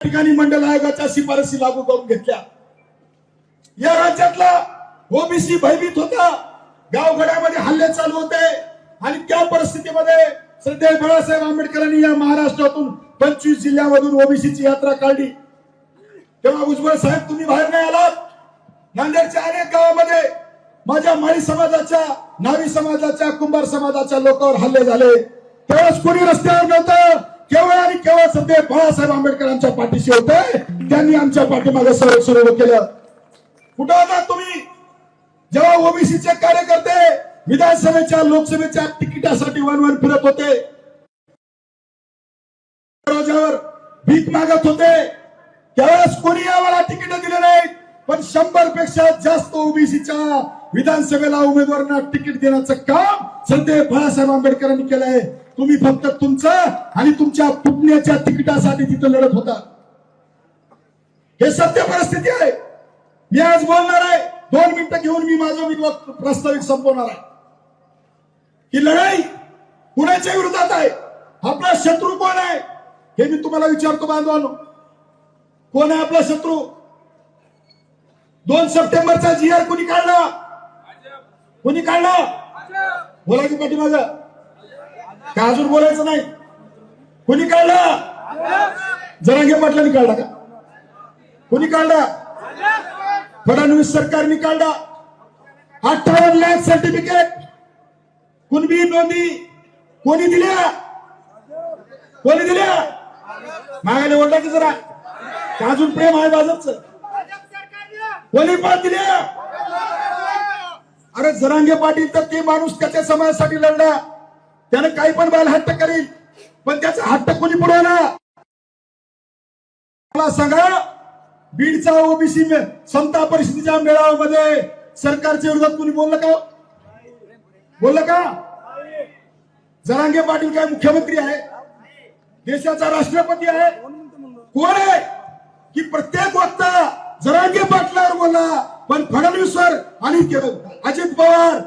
ठिकाणी मंडल आयोगाच्या शिफारसी लागू करून घेतल्या। या राज्यातला ओबीसी भयभीत होता, गावगड्यामध्ये हल्ले चालू होते आणि त्या परिस्थितीमध्ये श्रद्धेय बाळासाहेब आंबेडकरांनी या महाराष्ट्रातून 25 जिल्ह्यामधून ओबीसीची यात्रा काढली। तेव्हा भुजबळ साहेब तुम्ही बाहेर नाही आलात। नांदेडच्या अनेक गावामध्ये माझ्या माळी समाजाच्या, नावी समाजाच्या, कुंभार समाजाच्या लोकांवर हल्ले झाले। त्यावेळेस कोणी रस्त्यावर नव्हतं, केवळ आणि केवळ श्रद्धेय बाळासाहेब आंबेडकरांच्या पाठीशी होते। त्यांनी आमच्या पाठीमागे सुरू केलं। कुठं होता तुम्ही जेव्हा ओबीसीचे कार्यकर्ते विधानसभेच्या, लोकसभेच्या तिकिटासाठी वन फिरत होते, रोजावर भीक मागत होते? त्यावेळेस कोणी आम्हाला तिकीट दिले नाही, पण 100 पेक्षा जास्त ओबीसीच्या विधानसभेला उमेदवारांना तिकीट देण्याचं काम श्रद्धेय बाळासाहेब आंबेडकरांनी केलंय। तुम्ही फक्त तुमचं आणि तुमच्या पुतण्याच्या तिकिटासाठी तिथं लढत होता। हे सत्य परिस्थिती आहे। मी आज बोलणार आहे, 2 मिनिटं घेऊन मी माझं प्रास्ताविक संपवणार आहे। ही लढाई कुणाच्या विरोधात आहे? आपला शत्रू कोण आहे हे मी तुम्हाला विचारतो बांधवांनो। कोण आहे आपला शत्रू? 2 सप्टेंबरचा GR कोणी काढला? कोणी काढला? बोला की पाठीमाग का अजून बोलायचं नाही? कोणी काढला? जरांगे पाटलांनी काढला का? कोणी काढला? फडणवीस सरकारने काढला। 58 लाख सर्टिफिकेट कुणबी नोंदी कोणी दिल्या? कोणी दिल्या? मागायला ओढला की जरा अजून प्रेम आहे भाजपचं? कोणी पण दिल्या? अरे जरांगे पाटील तर ते माणूस त्याच्या समाजासाठी लढला, त्याने काही पण बाल हट्ट करील, पण त्याचा हट्ट कोणी पुरवला? मला सांगा, बीडचा ओबीसी समता परिषदेच्या मेळाव्यामध्ये सरकारच्या विरोधात कोणी बोललं का? बोललं का? जरांगे पाटील काय मुख्यमंत्री आहे? देशाचा राष्ट्रपती आहे? कोण आहे की प्रत्येक वक्ता जरांगे पाटलावर बोलला, पण फडणवीसवर आणि अजित पवार